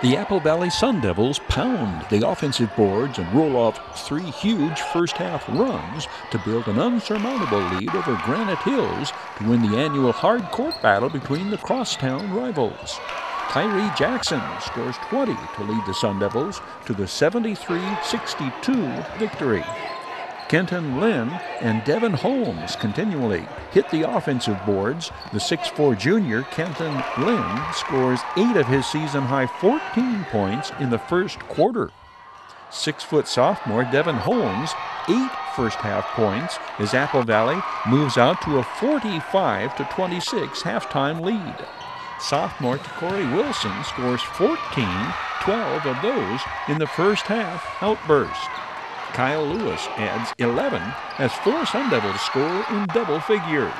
The Apple Valley Sun Devils pound the offensive boards and roll off 3 huge first-half runs to build an unsurmountable lead over Granite Hills to win the annual hard court battle between the crosstown rivals. Tyree Jackson scores 20 to lead the Sun Devils to the 73-62 victory. Kenton Lynn and Devin Holmes continually hit the offensive boards. The 6'4 junior Kenton Lynn scores 8 of his season-high 14 points in the first quarter. 6' sophomore Devin Holmes, 8 first-half points as Apple Valley moves out to a 45-26 halftime lead. Sophomore Corey Wilson scores 14, 12 of those in the first half outburst. Kyle Lewis adds 11 as 4 Sun Devils score in double figures.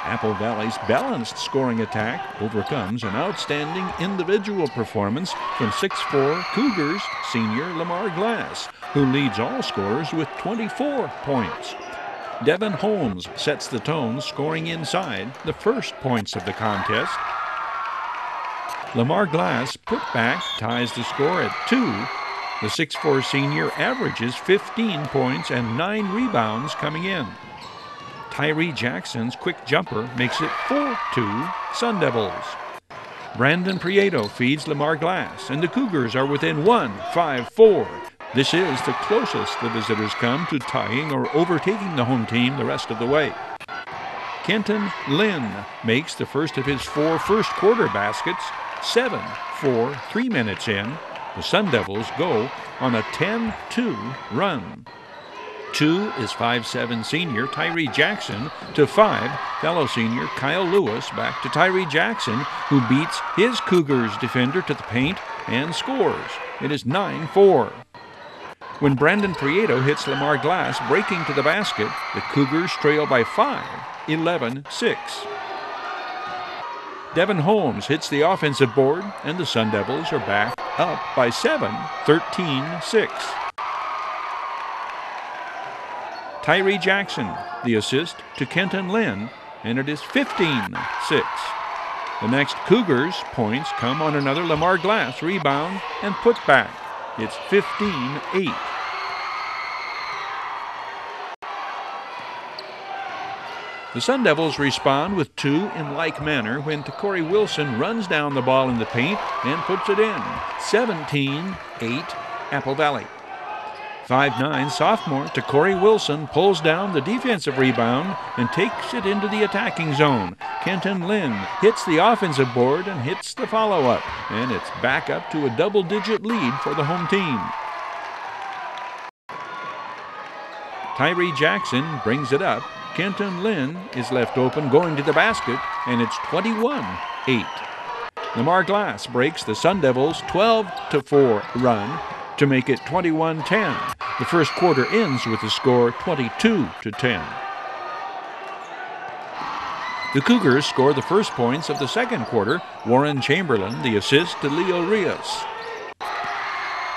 Apple Valley's balanced scoring attack overcomes an outstanding individual performance from 6'4 Cougars senior Lamar Glass, who leads all scorers with 24 points. Devin Holmes sets the tone, scoring inside the first points of the contest. Lamar Glass put back ties the score at 2. The 6'4 senior averages 15 points and 9 rebounds coming in. Tyree Jackson's quick jumper makes it 4-2 Sun Devils. Brandon Prieto feeds Lamar Glass, and the Cougars are within 1, 5-4. This is the closest the visitors come to tying or overtaking the home team the rest of the way. Kenton Lynn makes the first of his 4 first-quarter baskets, 7-4, 3 minutes in. The Sun Devils go on a 10-2 run. 2 is 5'7 senior Tyree Jackson to 5 fellow senior Kyle Lewis, back to Tyree Jackson, who beats his Cougars defender to the paint and scores. It is 9-4. When Brandon Prieto hits Lamar Glass breaking to the basket, the Cougars trail by 5, 11-6. Devin Holmes hits the offensive board, and the Sun Devils are back up by 7, 13-6. Tyree Jackson, the assist to Kenton Lynn, and it is 15-6. The next Cougars points come on another Lamar Glass rebound and putback. It's 15-8. The Sun Devils respond with 2 in like manner when Corey Wilson runs down the ball in the paint and puts it in. 17-8 Apple Valley. 5'9 sophomore Corey Wilson pulls down the defensive rebound and takes it into the attacking zone. Kenton Lynn hits the offensive board and hits the follow-up, and it's back up to a double-digit lead for the home team. Tyree Jackson brings it up. Kenton Lynn is left open going to the basket, and it's 21-8. Lamar Glass breaks the Sun Devils' 12-4 run to make it 21-10. The first quarter ends with the score 22-10. The Cougars score the first points of the second quarter. Warren Chamberlain, the assist to Leo Rios.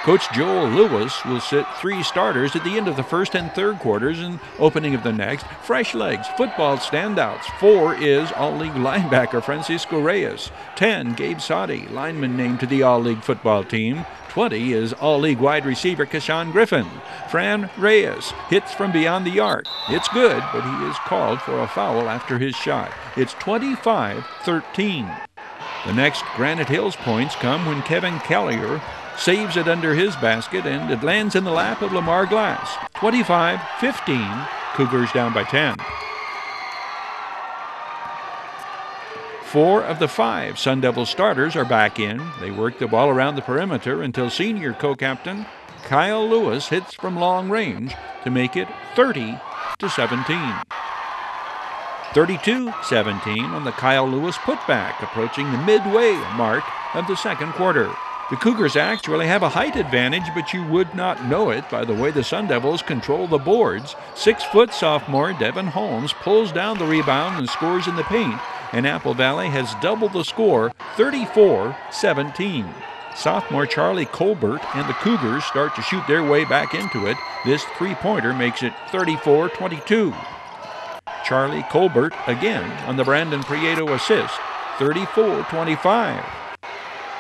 Coach Joel Lewis will sit 3 starters at the end of the first and third quarters and opening of the next. Fresh legs, football standouts. 4 is All-League linebacker Francisco Reyes. 10, Gabe Sadi, lineman named to the All-League football team. 20 is All-League wide receiver Keshawn Griffin. Fran Reyes hits from beyond the arc. It's good, but he is called for a foul after his shot. It's 25-13. The next Granite Hills points come when Kevin Kellier saves it under his basket, and it lands in the lap of Lamar Glass. 25-15, Cougars down by 10. 4 of the 5 Sun Devil starters are back in. They work the ball around the perimeter until senior co-captain Kyle Lewis hits from long range to make it 30-17. 32-17 on the Kyle Lewis putback, approaching the midway mark of the second quarter. The Cougars actually have a height advantage, but you would not know it by the way the Sun Devils control the boards. 6' sophomore Devin Holmes pulls down the rebound and scores in the paint, and Apple Valley has doubled the score, 34-17. Sophomore Charlie Colbert and the Cougars start to shoot their way back into it. This 3-pointer makes it 34-22. Charlie Colbert again on the Brandon Prieto assist, 34-25.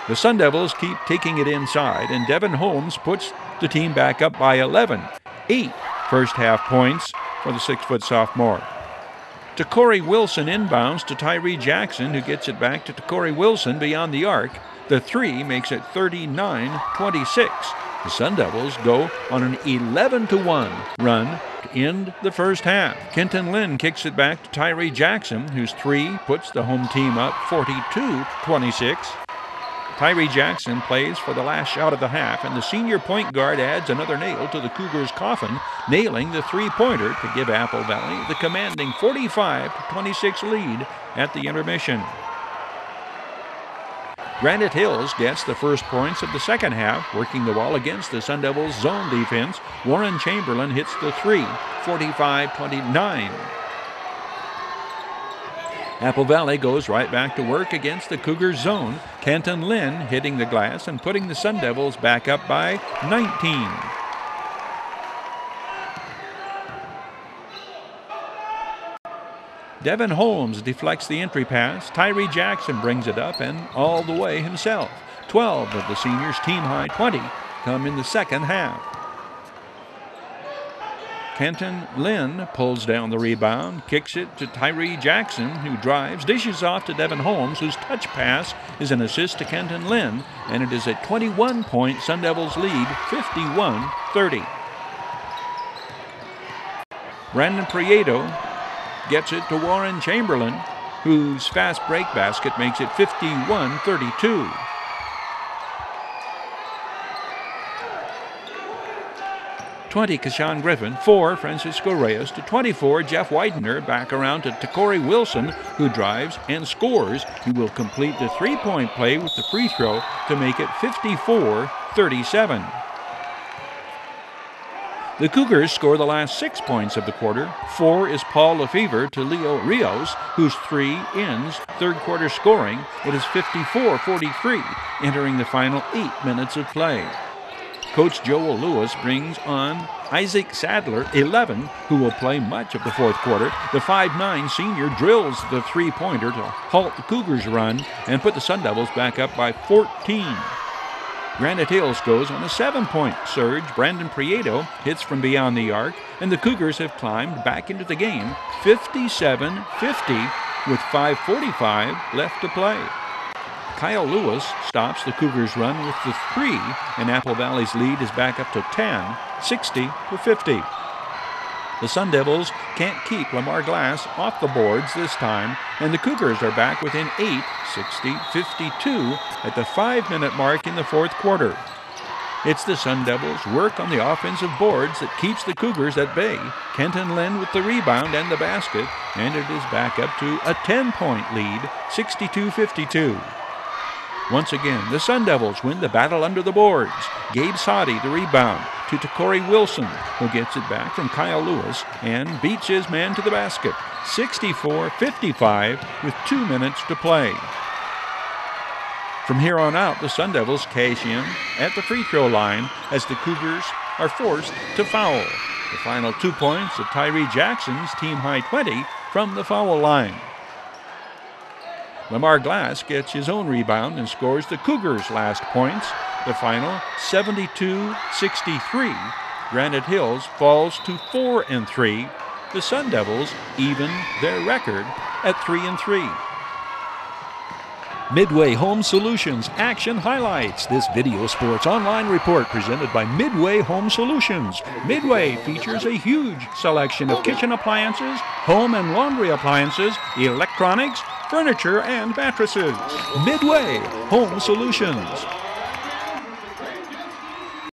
The Sun Devils keep taking it inside, and Devin Holmes puts the team back up by 11. 8 first-half points for the 6-foot sophomore. Corey Wilson inbounds to Tyree Jackson, who gets it back to Corey Wilson beyond the arc. The 3 makes it 39-26. The Sun Devils go on an 11-1 run to end the first half. Kenton Lynn kicks it back to Tyree Jackson, whose 3 puts the home team up 42-26. Tyree Jackson plays for the last shot of the half, and the senior point guard adds another nail to the Cougars' coffin, nailing the three-pointer to give Apple Valley the commanding 45-26 lead at the intermission. Granite Hills gets the first points of the second half, working the wall against the Sun Devils' zone defense. Warren Chamberlain hits the 3, 45-29. Apple Valley goes right back to work against the Cougars' zone. Kenton Lynn hitting the glass and putting the Sun Devils back up by 19. Devin Holmes deflects the entry pass. Tyree Jackson brings it up and all the way himself. 12 of the seniors' team-high 20 come in the second half. Kenton Lynn pulls down the rebound, kicks it to Tyree Jackson, who drives, dishes off to Devin Holmes, whose touch pass is an assist to Kenton Lynn, and it is a 21-point Sun Devils lead, 51-30. Brandon Prieto gets it to Warren Chamberlain, whose fast break basket makes it 51-32. Kashawn Griffin, 4 Francisco Reyes to 24 Jeff Widener, back around to Corey Wilson, who drives and scores. He will complete the three-point play with the free throw to make it 54-37. The Cougars score the last 6 points of the quarter. 4 is Paul Lefevre to Leo Rios, whose 3 ends third quarter scoring. It is 54-43, entering the final 8 minutes of play. Coach Joel Lewis brings on Isaac Sadler, 11, who will play much of the fourth quarter. The 5'9" senior drills the three-pointer to halt the Cougars' run and put the Sun Devils back up by 14. Granite Hills goes on a 7-point surge. Brandon Prieto hits from beyond the arc, and the Cougars have climbed back into the game 57-50 with 5:45 left to play. Kyle Lewis stops the Cougars' run with the 3, and Apple Valley's lead is back up to 10, 60-50. The Sun Devils can't keep Lamar Glass off the boards this time, and the Cougars are back within 8, 60-52 at the 5-minute mark in the fourth quarter. It's the Sun Devils' work on the offensive boards that keeps the Cougars at bay. Kenton Lynn with the rebound and the basket, and it is back up to a 10-point lead, 62-52. Once again, the Sun Devils win the battle under the boards. Gabe Sadi, the rebound, to Corey Wilson, who gets it back from Kyle Lewis and beats his man to the basket. 64-55 with 2 minutes to play. From here on out, the Sun Devils cash in at the free throw line as the Cougars are forced to foul. The final 2 points of Tyree Jackson's team-high 20 from the foul line. Lamar Glass gets his own rebound and scores the Cougars' last points. The final 72-63. Granite Hills falls to 4-3. The Sun Devils even their record at 3-3. Midway Home Solutions Action Highlights. This video sports online report presented by Midway Home Solutions. Midway features a huge selection of kitchen appliances, home and laundry appliances, electronics, furniture, and mattresses. Midway Home Solutions.